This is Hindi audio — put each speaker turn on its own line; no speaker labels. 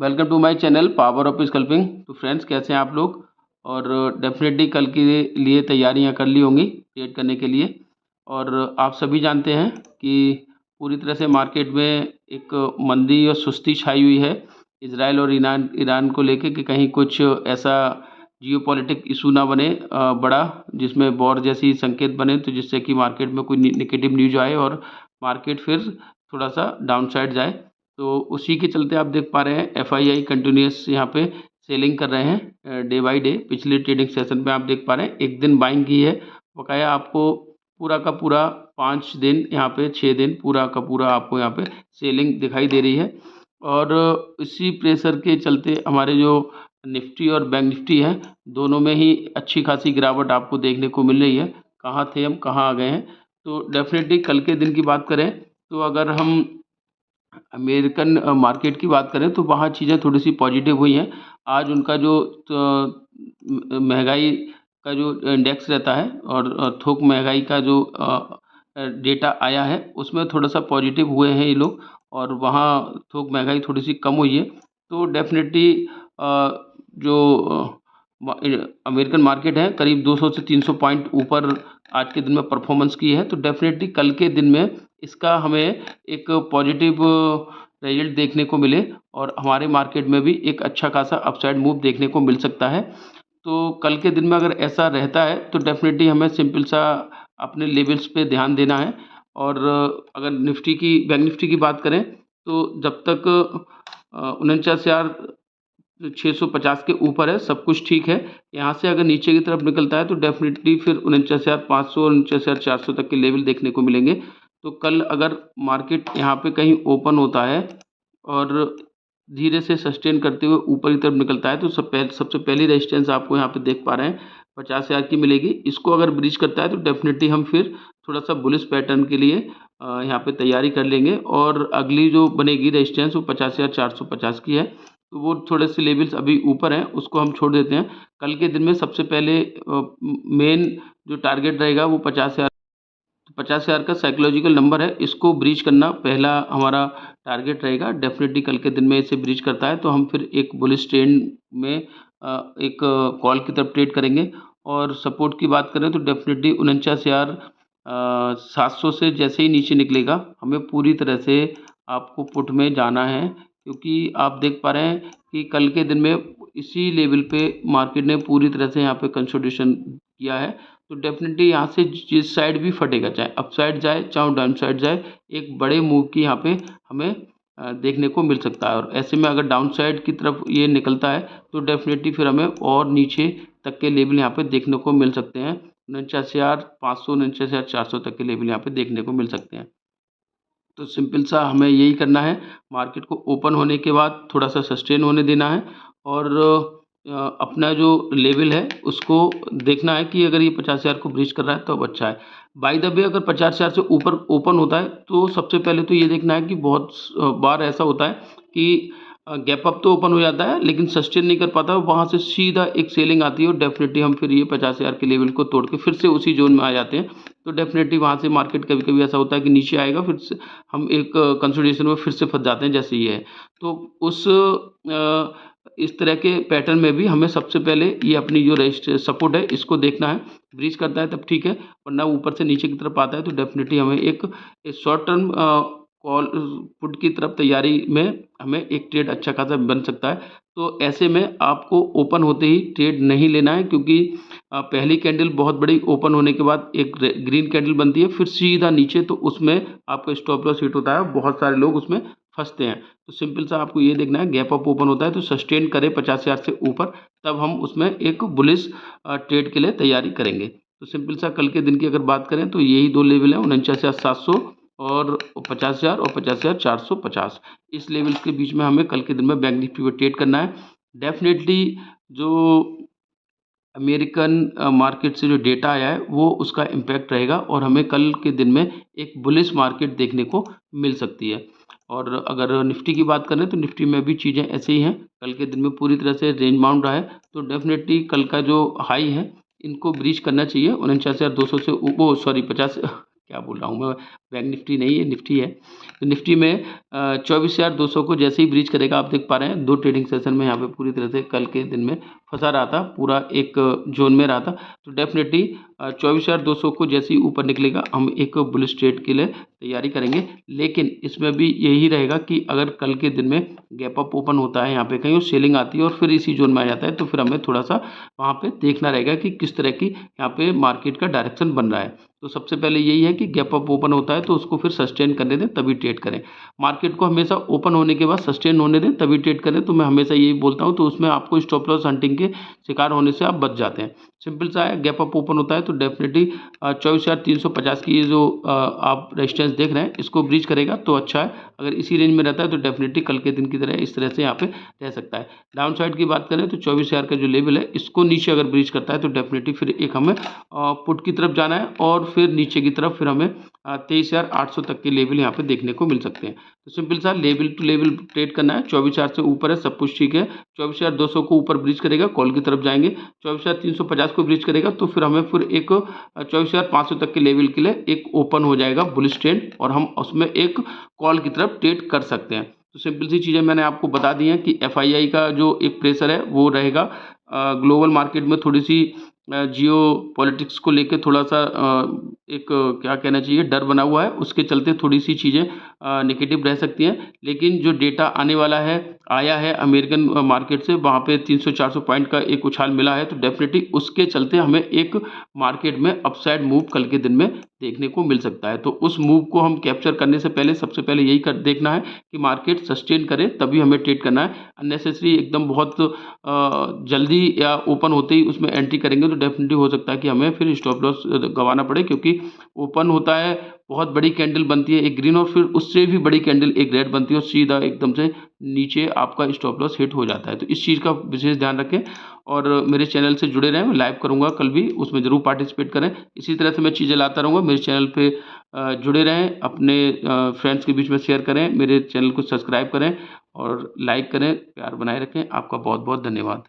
Welcome to my channel power of sculpting. तो फ्रेंड्स, कैसे हैं आप लोग? और डेफिनेटली कल के लिए तैयारियां कर ली होंगी ट्रेड करने के लिए। और आप सभी जानते हैं कि पूरी तरह से मार्केट में एक मंदी और सुस्ती छाई हुई है इसराइल और ईरान ईरान को लेके कि कहीं कुछ ऐसा जियोपॉलिटिक इशू ना बने बड़ा, जिसमें वॉर जैसी संकेत बने, तो जिससे कि मार्केट में कोई नेगेटिव न्यूज आए और मार्केट फिर थोड़ा सा डाउन साइड जाए। तो उसी के चलते आप देख पा रहे हैं एफआईआई कंटिन्यूस यहाँ पे सेलिंग कर रहे हैं डे बाय डे। पिछले ट्रेडिंग सेशन में आप देख पा रहे हैं एक दिन बाइंग की है, बकाया आपको पूरा का पूरा 5 दिन, यहाँ पे 6 दिन पूरा का पूरा आपको यहाँ पे सेलिंग दिखाई दे रही है। और इसी प्रेशर के चलते हमारे जो निफ्टी और बैंक निफ्टी है, दोनों में ही अच्छी खासी गिरावट आपको देखने को मिल रही है। कहाँ थे हम, कहाँ आ गए हैं? तो डेफिनेटली कल के दिन की बात करें तो अगर हम अमेरिकन मार्केट की बात करें तो वहाँ चीज़ें थोड़ी सी पॉजिटिव हुई हैं। आज उनका जो महंगाई का जो इंडेक्स रहता है और थोक महंगाई का जो डेटा आया है, उसमें थोड़ा सा पॉजिटिव हुए हैं ये लोग, और वहाँ थोक महंगाई थोड़ी सी कम हुई है। तो डेफिनेटली जो अमेरिकन मार्केट है करीब 200 से 300 पॉइंट ऊपर आज के दिन में परफॉर्मेंस की है। तो डेफिनेटली कल के दिन में इसका हमें एक पॉजिटिव रिजल्ट देखने को मिले और हमारे मार्केट में भी एक अच्छा खासा अपसाइड मूव देखने को मिल सकता है। तो कल के दिन में अगर ऐसा रहता है तो डेफिनेटली हमें सिंपल सा अपने लेवल्स पे ध्यान देना है। और अगर बैंक निफ्टी की बात करें तो जब तक 49,650 के ऊपर है सब कुछ ठीक है। यहाँ से अगर नीचे की तरफ निकलता है तो डेफिनेटली फिर 49,500 और 49,400 तक के लेवल देखने को मिलेंगे। तो कल अगर मार्केट यहाँ पे कहीं ओपन होता है और धीरे से सस्टेन करते हुए ऊपर की तरफ निकलता है तो सबसे पहली रेजिस्टेंस आपको यहाँ पे देख पा रहे हैं 50,000 की मिलेगी। इसको अगर ब्रीच करता है तो डेफिनेटली हम फिर थोड़ा सा बुलिश पैटर्न के लिए यहाँ पे तैयारी कर लेंगे। और अगली जो बनेगी रेजिस्टेंस वो 50,450 की है। तो वो थोड़े से लेवल्स अभी ऊपर हैं, उसको हम छोड़ देते हैं। कल के दिन में सबसे पहले मेन जो टारगेट रहेगा वो 50,000, 50,000 का साइकोलॉजिकल नंबर है, इसको ब्रीच करना पहला हमारा टारगेट रहेगा। डेफिनेटली कल के दिन में इसे ब्रीच करता है तो हम फिर एक बुलिश ट्रेंड में एक कॉल की तरफ ट्रेड करेंगे। और सपोर्ट की बात करें तो डेफिनेटली 49,700 से जैसे ही नीचे निकलेगा हमें पूरी तरह से आपको पुट में जाना है, क्योंकि आप देख पा रहे हैं कि कल के दिन में इसी लेवल पे मार्केट ने पूरी तरह से यहाँ पे कंसोलिडेशन किया है। तो डेफिनेटली यहाँ से जिस साइड भी फटेगा, चाहे अप साइड जाए चाहे डाउन साइड जाए, एक बड़े मूव की यहाँ पे हमें देखने को मिल सकता है। और ऐसे में अगर डाउन साइड की तरफ ये निकलता है तो डेफिनेटली फिर हमें और नीचे तक के लेवल यहाँ पे देखने को मिल सकते हैं। 49,500 49,400 तक के लेवल यहाँ पे देखने को मिल सकते हैं। तो सिंपल सा हमें यही करना है, मार्केट को ओपन होने के बाद थोड़ा सा सस्टेन होने देना है और अपना जो लेवल है उसको देखना है कि अगर ये 50,000 को ब्रीच कर रहा है तो अब अच्छा है। बाय द वे अगर 50,000 से ऊपर ओपन होता है तो सबसे पहले तो ये देखना है कि बहुत बार ऐसा होता है कि गैप अप तो ओपन हो जाता है लेकिन सस्टेन नहीं कर पाता, वहाँ से सीधा एक सेलिंग आती है और डेफिनेटली हम फिर ये 50,000 के लेवल को तोड़ के फिर से उसी जोन में आ जाते हैं। तो डेफिनेटली वहाँ से मार्केट कभी कभी ऐसा होता है कि नीचे आएगा, फिर से हम एक कंसोलिडेशन में फिर से फंस जाते हैं जैसे ये है। तो उस इस तरह के पैटर्न में भी हमें सबसे पहले ये अपनी जो रेस्ट सपोर्ट है इसको देखना है। ब्रीच करता है तब ठीक है, वरना ऊपर से नीचे की तरफ आता है तो डेफिनेटली हमें एक शॉर्ट टर्म कॉल पुट की तरफ तैयारी में हमें एक ट्रेड अच्छा खासा बन सकता है। तो ऐसे में आपको ओपन होते ही ट्रेड नहीं लेना है, क्योंकि पहली कैंडल बहुत बड़ी ओपन होने के बाद एक ग्रीन कैंडल बनती है फिर सीधा नीचे, तो उसमें आपका स्टॉप लॉस हिट होता है, बहुत सारे लोग उसमें फंसते हैं। तो सिंपल सा आपको ये देखना है, गैप अप ओपन होता है तो सस्टेन करे 50,000 से ऊपर, तब हम उसमें एक बुलिश ट्रेड के लिए तैयारी करेंगे। तो सिंपल सा कल के दिन की अगर बात करें तो यही दो लेवल हैं, 49,700 और 50,000 और 50,450। इस लेवल्स के बीच में हमें कल के दिन में बैंक निफ्टी पर ट्रेड करना है। डेफिनेटली जो अमेरिकन मार्केट से जो डेटा आया है वो उसका इम्पैक्ट रहेगा और हमें कल के दिन में एक बुलिश मार्केट देखने को मिल सकती है। और अगर निफ्टी की बात करें तो निफ्टी में भी चीज़ें ऐसे ही हैं, कल के दिन में पूरी तरह से रेंज बाउंड रहा है। तो डेफिनेटली कल का जो हाई है इनको ब्रीच करना चाहिए 49,200 से वो सॉरी 50 क्या बोल रहा हूँ मैं, बैंक निफ्टी नहीं है, निफ्टी है। तो निफ्टी में 24,200 को जैसे ही ब्रीच करेगा, आप देख पा रहे हैं 2 ट्रेडिंग सेशन में यहाँ पे पूरी तरह से कल के दिन में फँसा रहा था, पूरा एक ज़ोन में रहा था। तो डेफ़िनेटली 24,200 को जैसे ही ऊपर निकलेगा, हम एक बुलिश ट्रेड के लिए तैयारी करेंगे। लेकिन इसमें भी यही रहेगा कि अगर कल के दिन में गैप अप ओपन होता है यहाँ पे कहीं और सेलिंग आती है और फिर इसी ज़ोन में आ जाता है, तो फिर हमें थोड़ा-सा वहाँ पे देखना रहेगा कि किस तरह की यहाँ पे मार्केट का डायरेक्शन बन रहा है। तो सबसे पहले यही है कि गैप अप ओपन होता है तो उसको फिर सस्टेन करने दें, तभी ट्रेड करें। मार्केट को हमेशा ओपन होने के बाद सस्टेन होने दें, तभी ट्रेड करें, तो मैं हमेशा यही बोलता हूँ। तो उसमें आपको स्टॉप लॉस हंटिंग के शिकार होने से आप बच जाते हैं। सिंपल सा है, गैप अप ओपन होता है तो डेफ़िनेटली 24,350 की ये जो आप रेजिस्टेंस देख रहे हैं, इसको ब्रीच करेगा तो अच्छा है। अगर इसी रेंज में रहता है तो डेफ़िनेटली कल के दिन की तरह इस तरह से यहाँ पे रह सकता है। डाउन साइड की बात करें तो 24,000 का जो लेवल है, इसको नीचे अगर ब्रीच करता है तो डेफ़िनेटली फिर एक हमें पुट की तरफ जाना है और फिर नीचे की तरफ फिर हमें 23,800 तक के लेवल यहाँ पे देखने को मिल सकते हैं। तो सिंपल सा लेवल टू लेवल ट्रेड करना है। 24,000 से ऊपर है, सब कुछ ठीक है। 24,200 को ऊपर ब्रीच करेगा, कॉल की तरफ जाएँगे। 24,350 को ब्रीच करेगा तो फिर हमें फिर एक 24,500 तक के लेवल के लिए एक ओपन हो जाएगा बुलिश ट्रेंड और हम उसमें एक कॉल की तरफ ट्रेड कर सकते हैं। तो सिंपल सी चीज़ें मैंने आपको बता दी हैं कि एफआईआई का जो एक प्रेशर है वो रहेगा। ग्लोबल मार्केट में थोड़ी-सी जियो पॉलिटिक्स को लेके थोड़ा-सा एक क्या कहना चाहिए डर बना हुआ है, उसके चलते थोड़ी-सी चीज़ें नेगेटिव रह सकती हैं। लेकिन जो डेटा आने वाला है, आया है अमेरिकन मार्केट से, वहाँ पे 300-400 पॉइंट का एक उछाल मिला है, तो डेफ़िनेटली उसके चलते हमें एक मार्केट में अपसाइड मूव कल के दिन में देखने को मिल सकता है। तो उस मूव को हम कैप्चर करने से पहले सबसे पहले यही कर देखना है कि मार्केट सस्टेन करे, तभी हमें ट्रेड करना है। अननेसेसरी एकदम बहुत जल्दी या ओपन होते ही उसमें एंट्री करेंगे तो डेफ़िनेटली हो सकता है कि हमें फिर स्टॉप लॉस गँवाना पड़े, क्योंकि ओपन होता है, बहुत बड़ी कैंडल बनती है एक ग्रीन और फिर उससे भी बड़ी कैंडल एक रेड बनती है और सीधा एकदम से नीचे आपका स्टॉप लॉस हिट हो जाता है। तो इस चीज़ का विशेष ध्यान रखें और मेरे चैनल से जुड़े रहें। मैं लाइव करूँगा कल भी, उसमें ज़रूर पार्टिसिपेट करें। इसी तरह से मैं चीज़ें लाता रहूँगा। मेरे चैनल पे जुड़े रहें, अपने फ्रेंड्स के बीच में शेयर करें, मेरे चैनल को सब्सक्राइब करें और लाइक करें, प्यार बनाए रखें। आपका बहुत-बहुत धन्यवाद।